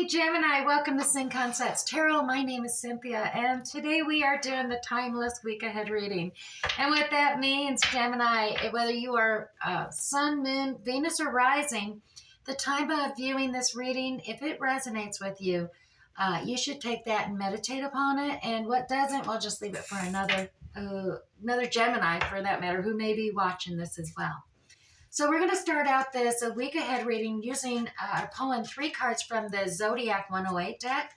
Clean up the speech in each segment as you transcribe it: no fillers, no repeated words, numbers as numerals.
morning, Gemini. Welcome to Sin Concepts Tarot. My name is Cynthia, and today we are doing the timeless week ahead reading. And what that means, Gemini, whether you are Sun, Moon, Venus, or Rising, the time of viewing this reading, if it resonates with you, you should take that and meditate upon it. And what doesn't, we'll just leave it for another Gemini, for that matter, who may be watching this as well. So we're going to start out this a week ahead reading using pulling 3 cards from the Zodiac 108 deck.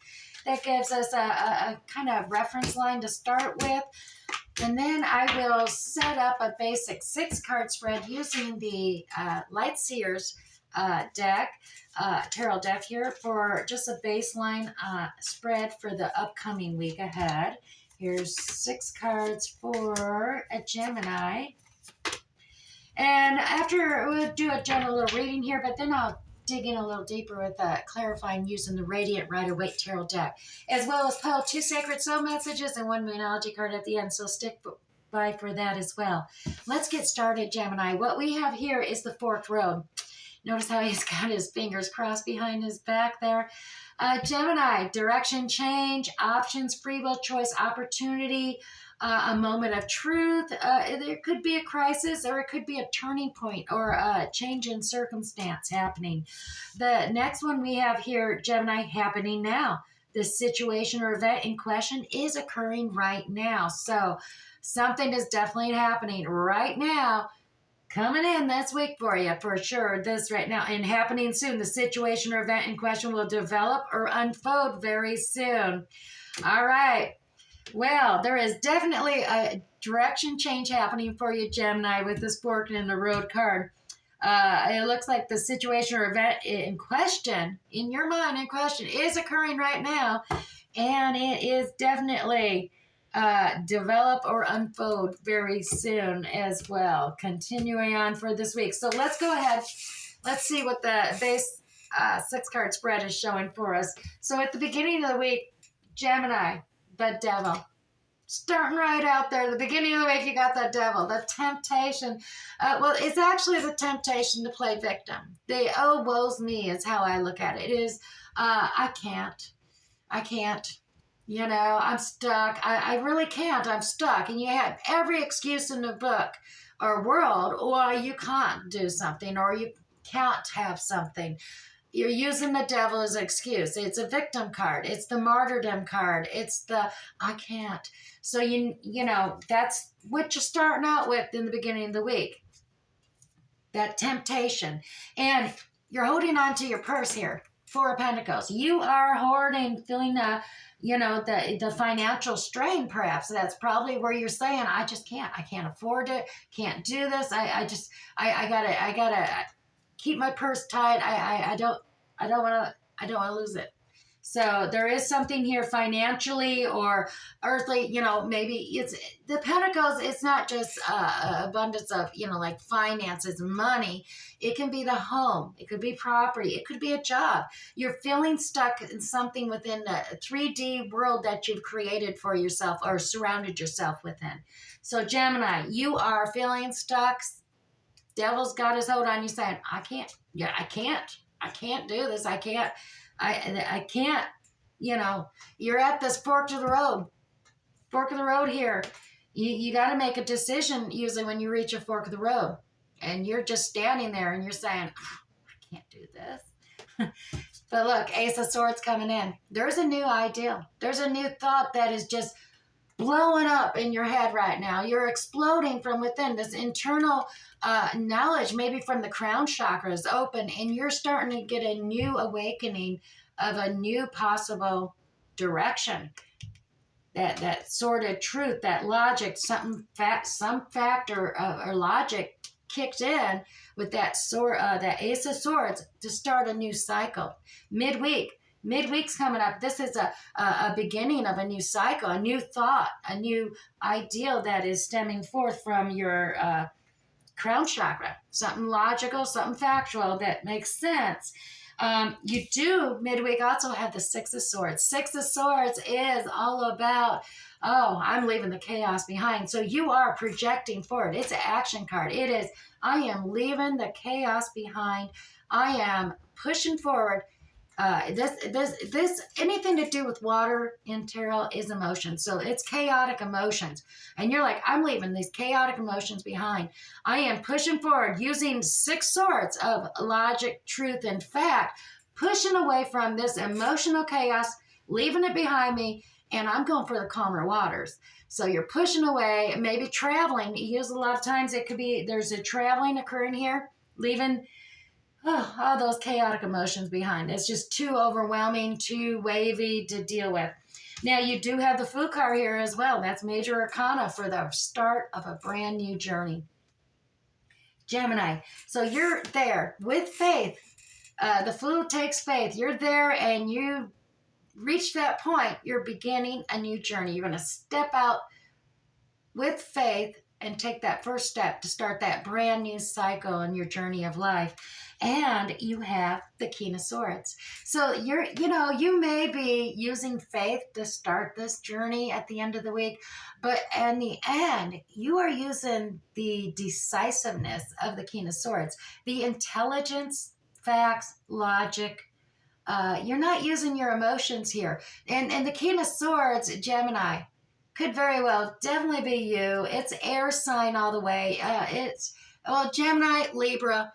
That gives us a kind of reference line to start with. And then I will set up a basic 6-card spread using the Light Seers deck, tarot deck here, for just a baseline spread for the upcoming week ahead. Here's 6 cards for a Gemini. And after, we'll do a general little reading here, but then I'll dig in a little deeper with clarifying using the Radiant Rider-Waite Tarot deck, as well as pull 2 Sacred Soul messages and 1 Moonology card at the end, so stick by for that as well. Let's get started, Gemini. What we have here is the Forked Road. Notice how he's got his fingers crossed behind his back there. Gemini, direction change, options, free will, choice, opportunity, a moment of truth. There could be a crisis, or it could be a turning point, or a change in circumstance happening. The next one we have here, Gemini, happening now. The situation or event in question is occurring right now. So something is definitely happening right now, coming in this week for you, for sure. This right now and happening soon. The situation or event in question will develop or unfold very soon. All right. Well, there is definitely a direction change happening for you, Gemini, with this Fork in the Road card. It looks like the situation or event in question, in your mind in question, is occurring right now, and it is definitely develop or unfold very soon as well. Continuing on for this week. So let's go ahead. Let's see what the base 6-card spread is showing for us. So at the beginning of the week, Gemini, the Devil. Starting right out there, the beginning of the week, you got the Devil, the temptation. Well, it's actually the temptation to play victim. The oh, woe's me is how I look at it. It is, I can't. You know, I'm stuck. I really can't. I'm stuck. And you have every excuse in the book or world why you can't do something or you can't have something. You're using the Devil as an excuse. It's a victim card. It's the martyrdom card. It's the I can't. So, you know, that's what you're starting out with in the beginning of the week. That temptation. And you're holding on to your purse here. 4 of Pentacles. You are hoarding, feeling the financial strain, perhaps. That's probably where you're saying, I just can't. I can't afford it. Can't do this. I gotta keep my purse tight. I don't want to lose it. So there is something here financially or earthly, maybe it's the Pentacles. It's not just abundance of, like finances, money. It can be the home. It could be property. It could be a job. You're feeling stuck in something within the 3D world that you've created for yourself or surrounded yourself within. So Gemini, you are feeling stuck. Devil's got his hold on you saying, I can't do this. I can't, you're at this fork of the road here. You got to make a decision usually when you reach a fork of the road and you're just standing there and you're saying, I can't do this. But look, Ace of Swords coming in. There's a new ideal. There's a new thought that is just blowing up in your head right now. You're exploding from within. This internal knowledge, maybe from the crown chakra, is open, and you're starting to get a new awakening of a new possible direction. That sort of truth, that logic, some factor or logic kicked in with that that Ace of Swords to start a new cycle. Midweek's coming up. This is a beginning of a new cycle, a new thought, a new ideal that is stemming forth from your crown chakra. Something logical, something factual that makes sense. You do midweek also have the 6 of Swords. 6 of Swords is all about, I'm leaving the chaos behind. So you are projecting forward. It's an action card. It is, I am leaving the chaos behind. I am pushing forward. This anything to do with water in tarot is emotion. So it's chaotic emotions. And you're like, I'm leaving these chaotic emotions behind. I am pushing forward using 6 swords of logic, truth, and fact, pushing away from this emotional chaos, leaving it behind me, and I'm going for the calmer waters. So you're pushing away, maybe traveling. You use a lot of times it could be there's a traveling occurring here, leaving all those chaotic emotions behind. It's just too overwhelming, too wavy to deal with. Now, you do have the Fool card here as well. That's major arcana for the start of a brand new journey. Gemini. So you're there with faith. The Fool takes faith. You're there and you reach that point. You're beginning a new journey. You're going to step out with faith and take that first step to start that brand new cycle in your journey of life. And you have the King of Swords. So you may be using faith to start this journey at the end of the week, but in the end, you are using the decisiveness of the King of Swords, the intelligence, facts, logic. You're not using your emotions here. And the King of Swords, Gemini, could very well definitely be you. It's air sign all the way. Gemini, Libra,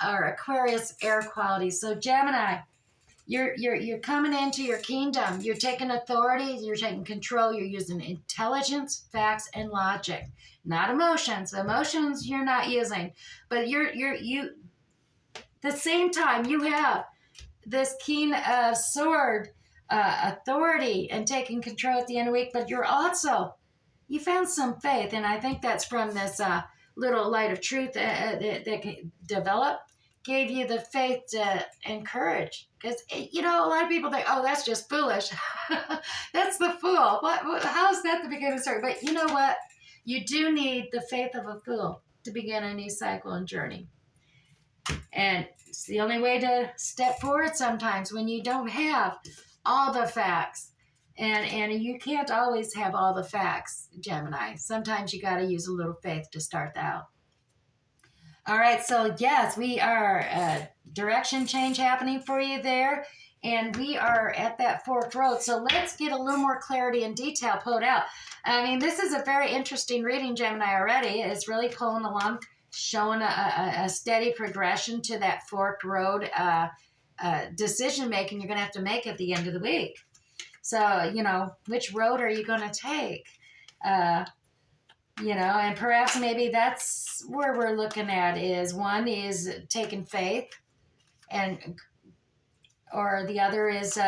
or Aquarius air quality. So Gemini, you're coming into your kingdom. You're taking authority. You're taking control. You're using intelligence, facts, and logic, not emotions. Emotions you're not using, but you. The same time you have this King of Sword authority and taking control at the end of the week, but you found some faith, and I think that's from this little light of truth that developed, gave you the faith to encourage. Because, a lot of people think, oh, that's just foolish. That's the Fool. How is that the beginning of the story? But you know what? You do need the faith of a Fool to begin a new cycle and journey. And it's the only way to step forward sometimes when you don't have all the facts. And you can't always have all the facts, Gemini. Sometimes you got to use a little faith to start out. All right, so yes, we are direction change happening for you there. And we are at that forked road. So let's get a little more clarity and detail pulled out. I mean, this is a very interesting reading, Gemini, already. It's really pulling along, showing a steady progression to that forked road decision making you're going to have to make at the end of the week. So, which road are you going to take? And perhaps maybe that's where we're looking at is one is taking faith or the other is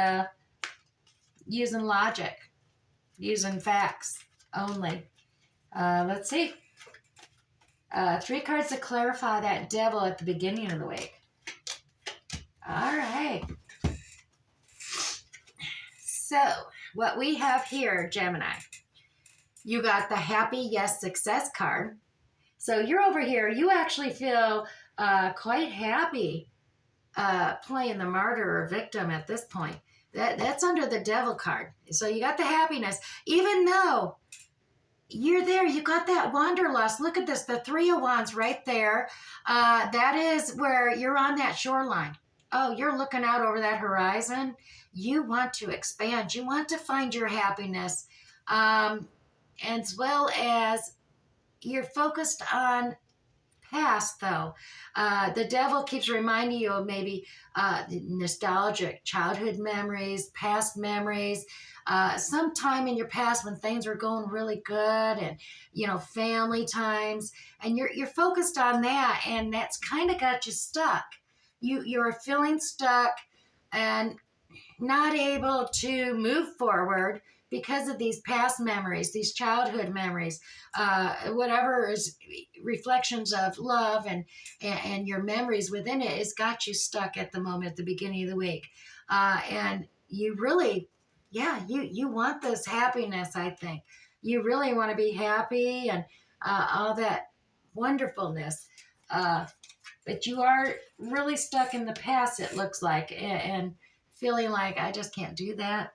using logic, using facts only. Let's see. 3 cards to clarify that devil at the beginning of the week. All right. So what we have here, Gemini, you got the happy, yes, success card. So you're over here. You actually feel quite happy playing the martyr or victim at this point. That's under the devil card. So you got the happiness, even though you're there. You got that wanderlust. Look at this, the 3 of Wands right there. That is where you're on that shoreline. Oh, you're looking out over that horizon. You want to expand. You want to find your happiness, as well as you're focused on past, though. The devil keeps reminding you of maybe nostalgic childhood memories, past memories, some time in your past when things were going really good and, family times. And you're focused on that, and that's kind of got you stuck. You're feeling stuck and not able to move forward because of these past memories, these childhood memories, whatever is reflections of love and your memories within it has got you stuck at the moment, at the beginning of the week. And you really, you want this happiness, I think. You really want to be happy and all that wonderfulness. But you are really stuck in the past, it looks like, and feeling like, I just can't do that.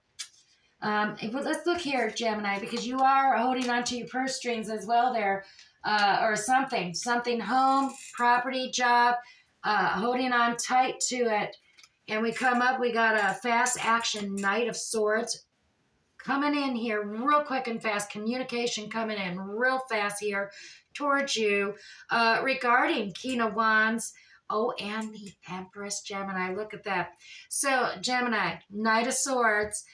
But let's look here, Gemini, because you are holding on to your purse strings as well there, or something, home, property, job, holding on tight to it. And we come up, we got a fast action Knight of Swords coming in here real quick and fast. Communication coming in real fast here towards you regarding King of Wands. Oh, and the Empress, Gemini. Look at that. So, Gemini, Knight of Swords,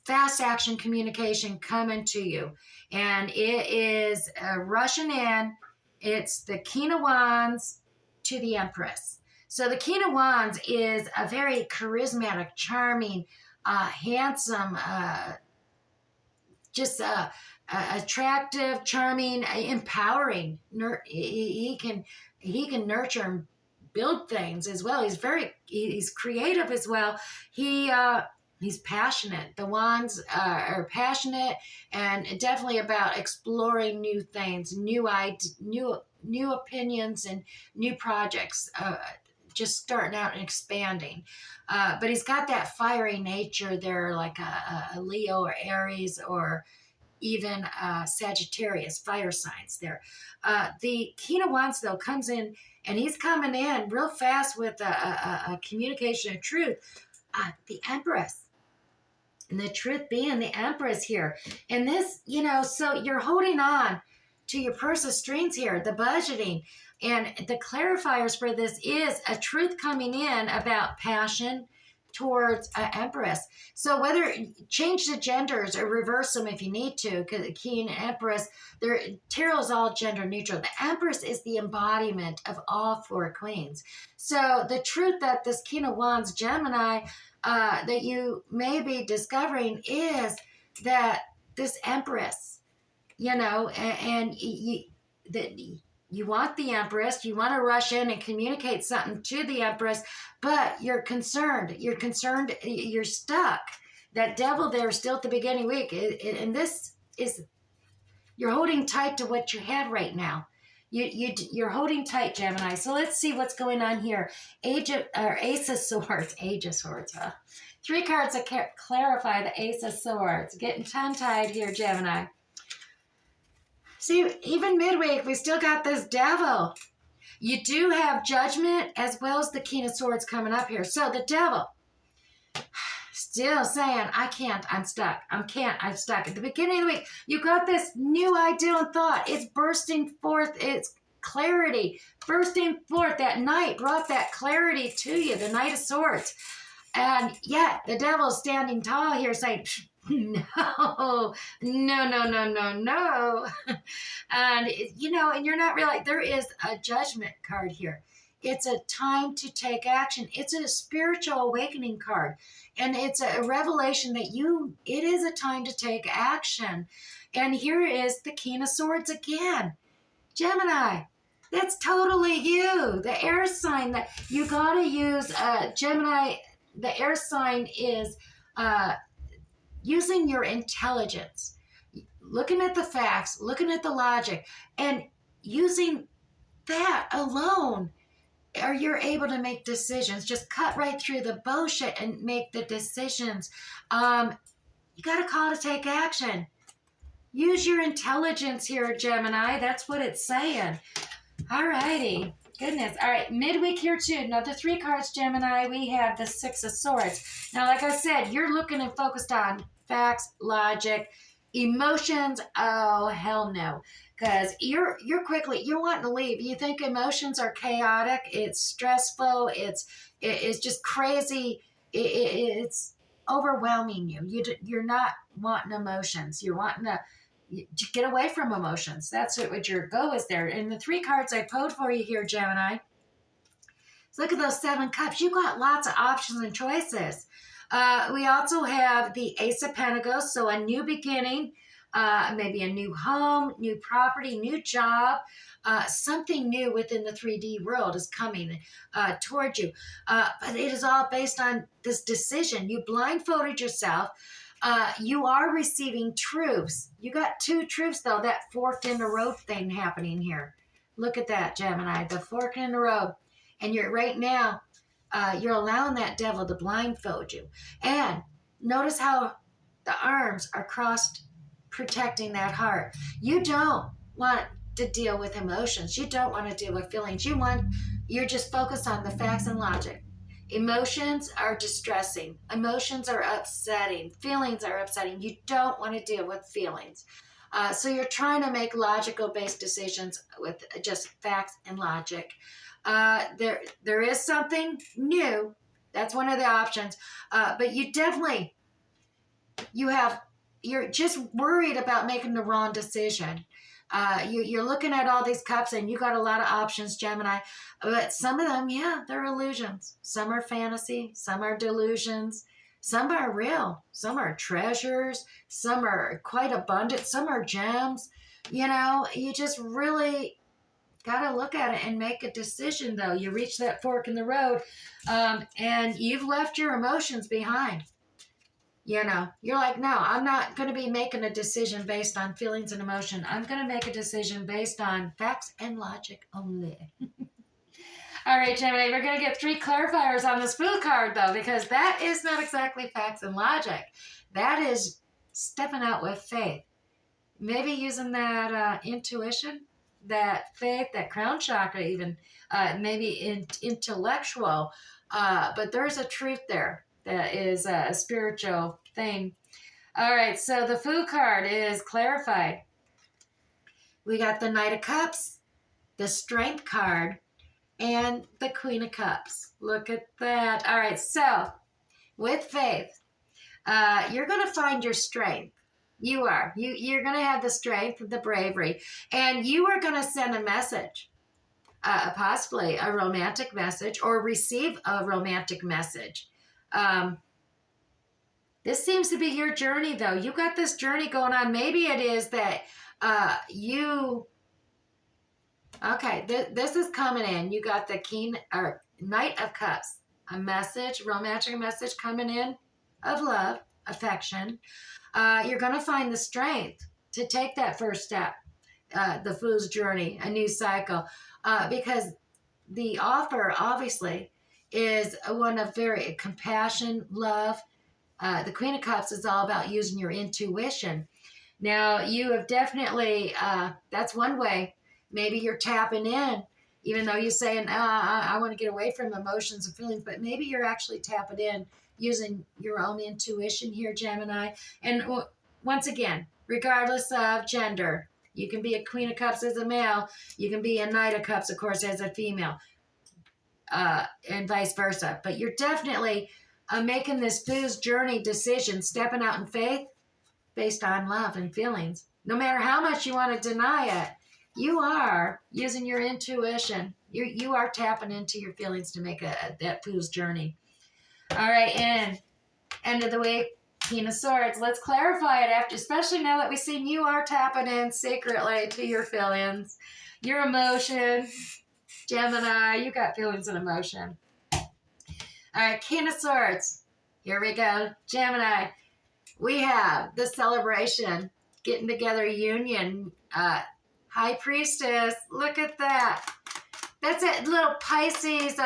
fast action communication coming to you. And it is rushing in. It's the King of Wands to the Empress. So the King of Wands is a very charismatic, charming, handsome, just attractive, charming, empowering. He can nurture and build things as well. He's creative as well. He's passionate. The Wands are passionate and definitely about exploring new things, new opinions, and new projects. Just starting out and expanding. But he's got that fiery nature there, like a Leo or Aries or even Sagittarius, fire signs there. The King of Wands, though, comes in, and he's coming in real fast with a communication of truth. The Empress. And the truth being the Empress here. And this, so you're holding on to your purse of strings here, the budgeting. And the clarifiers for this is a truth coming in about passion towards Empress. So whether change the genders or reverse them if you need to, because King and Empress, tarot is all gender neutral. The Empress is the embodiment of all four queens. So the truth that this King of Wands, Gemini, that you may be discovering is that this Empress, and you want the Empress, you want to rush in and communicate something to the Empress, but you're concerned, you're stuck. That devil there is still at the beginning week, and this is, you're holding tight to what you have right now. You're holding tight, Gemini. So let's see what's going on here. Ace of Swords. Huh? 3 cards that clarify the Ace of Swords. Getting tongue-tied here, Gemini. See, even midweek, we still got this devil. You do have Judgment as well as the King of Swords coming up here. So the devil still saying, I can't, I'm stuck. I'm stuck. At the beginning of the week, you got this new idea and thought. It's bursting forth. It's clarity. Bursting forth. That night brought that clarity to you, the Knight of Swords. And yet the devil's standing tall here saying, no. And, and you're not really, there is a Judgment card here. It's a time to take action. It's a spiritual awakening card. And it's a revelation that it is a time to take action. And here is the King of Swords again. Gemini, that's totally you. The air sign that you got to use, Gemini, the air sign is using your intelligence, looking at the facts, looking at the logic, and using that alone, or you're able to make decisions. Just cut right through the bullshit and make the decisions. You got a call to take action. Use your intelligence here, Gemini. That's what it's saying. All righty. Goodness. All right. Midweek here, too. Now, the 3 cards, Gemini, we have the 6 of Swords. Now, like I said, you're looking and focused on facts, logic, emotions. Oh, hell no. Because you're wanting to leave. You think emotions are chaotic. It's stressful. It's just crazy. It's overwhelming you. You're not wanting emotions. You're wanting to get away from emotions. That's what your goal is there. And the 3 cards I pulled for you here, Gemini. So look at those 7 cups. You got lots of options and choices. We also have the Ace of Pentacles, so a new beginning, maybe a new home, new property, new job, something new within the 3D world is coming toward you. But it is all based on this decision. You blindfolded yourself. You are receiving truths. You got 2 truths, though, that fork in the road thing happening here. Look at that, Gemini, the fork in the road. And you're right now, you're allowing that devil to blindfold you. And notice how the arms are crossed, protecting that heart. You don't want to deal with emotions. You don't want to deal with feelings. You're just focused on the facts and logic. Emotions are distressing. Emotions are upsetting. Feelings are upsetting. You don't want to deal with feelings. So you're trying to make logical based decisions with just facts and logic. There is something new. That's one of the options. But you definitely, you're just worried about making the wrong decision. You're looking at all these cups and you got a lot of options, Gemini, but some of them, yeah, they're illusions. Some are fantasy, some are delusions, some are real, some are treasures, some are quite abundant, some are gems. You just really got to look at it and make a decision, though. You reach that fork in the road, and you've left your emotions behind. You're like, no, I'm not going to be making a decision based on feelings and emotion. I'm going to make a decision based on facts and logic only. All right, Gemini, we're going to get 3 clarifiers on this Fool card, though, because that is not exactly facts and logic. That is stepping out with faith. Maybe using that intuition, that faith, that crown chakra even, maybe intellectual. But there's a truth there that is a spiritual thing. All right, so the Fool card is clarified. We got the Knight of Cups, the Strength card, and the Queen of Cups. Look at that. All right, so with faith, you're going to find your strength. You are. You're going to have the strength, the bravery, and you are going to send a message, possibly a romantic message, or receive a romantic message. This seems to be your journey, though. You got this journey going on. Maybe it is that okay, this is coming in. You got the Knight of Cups, a message, romantic message coming in of love, affection. You're going to find the strength to take that first step, the Fool's journey, a new cycle, because the offer, obviously, is one of very compassion, love. The Queen of Cups is all about using your intuition. Now, you have definitely, that's one way. Maybe you're tapping in, even though you're saying, I want to get away from emotions and feelings, but maybe you're actually tapping in using your own intuition here, Gemini. And once again, regardless of gender, you can be a Queen of Cups as a male, you can be a Knight of Cups, of course, as a female, and vice versa. But you're definitely making this Fool's journey decision, stepping out in faith based on love and feelings. No matter how much you want to deny it, you are using your intuition. You are tapping into your feelings to make that Fool's journey. All right, and end of the week, King of Swords. Let's clarify it after, especially now that we've seen you are tapping in secretly to your feelings, your emotion. Gemini, you got feelings and emotion. All right, King of Swords. Here we go. Gemini, we have the celebration, getting together, union, High Priestess. Look at that. That's a little Pisces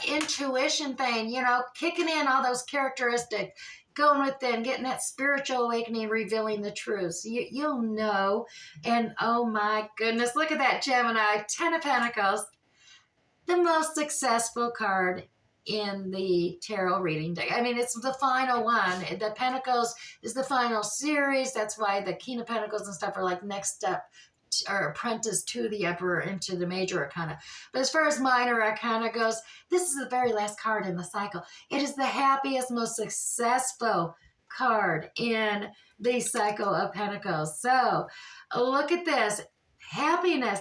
intuition thing, kicking in all those characteristics, going within, getting that spiritual awakening, revealing the truths. You'll know. And oh my goodness, look at that, Gemini. 10 of Pentacles, the most successful card in the tarot reading deck. I mean, it's the final one. The Pentacles is the final series. That's why the King of Pentacles and stuff are like next step or apprentice to the Emperor into the major arcana. But as far as minor arcana goes, this is the very last card in the cycle. It is the happiest, most successful card in the cycle of Pentacles. So look at this. Happiness,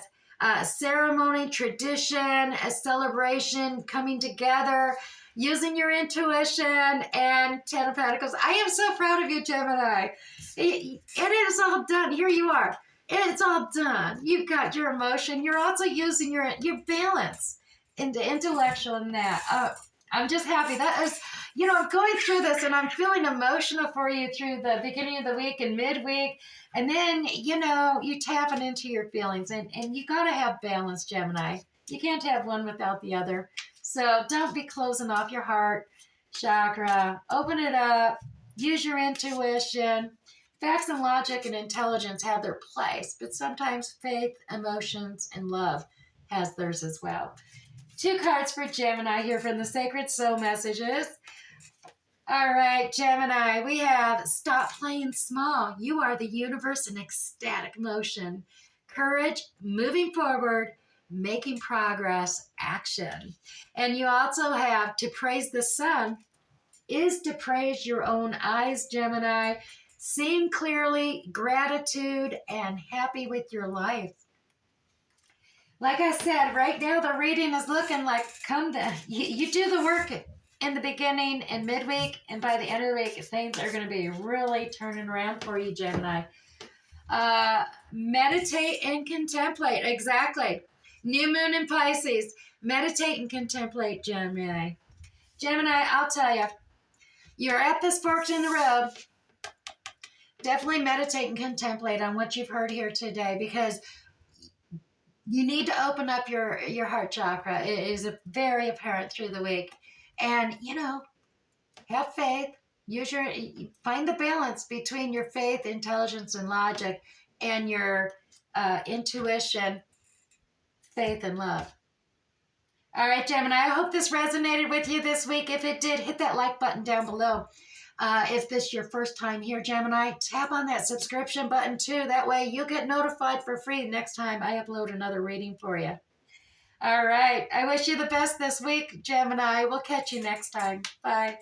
ceremony, tradition, a celebration, coming together, using your intuition, and 10 of Pentacles. I am so proud of you, Gemini. It is all done. Here you are. It's all done. You've got your emotion. You're also using your balance into intellectual and that. I'm just happy. That is, I'm going through this and I'm feeling emotional for you through the beginning of the week and midweek. And then, you tapping into your feelings. And you got to have balance, Gemini. You can't have one without the other. So don't be closing off your heart chakra. Open it up. Use your intuition. Facts and logic and intelligence have their place, but sometimes faith, emotions, and love has theirs as well. 2 cards for Gemini here from the Sacred Soul Messages. All right, Gemini, we have stop playing small. You are the universe in ecstatic motion. Courage, moving forward, making progress, action. And you also have to praise the sun is to praise your own eyes, Gemini. Seeing clearly, gratitude, and happy with your life. Like I said, right now the reading is looking like you do the work in the beginning and midweek, and by the end of the week, things are going to be really turning around for you, Gemini. Meditate and contemplate. Exactly. New moon in Pisces. Meditate and contemplate, Gemini. Gemini, I'll tell you, you're at this fork in the road. Definitely meditate and contemplate on what you've heard here today, because you need to open up your heart chakra. It is very apparent through the week. And, have faith. Find the balance between your faith, intelligence, and logic, and your intuition, faith, and love. All right, Gemini, I hope this resonated with you this week. If it did, hit that like button down below. If this is your first time here, Gemini, tap on that subscription button too. That way you'll get notified for free next time I upload another reading for you. All right. I wish you the best this week, Gemini. We'll catch you next time. Bye.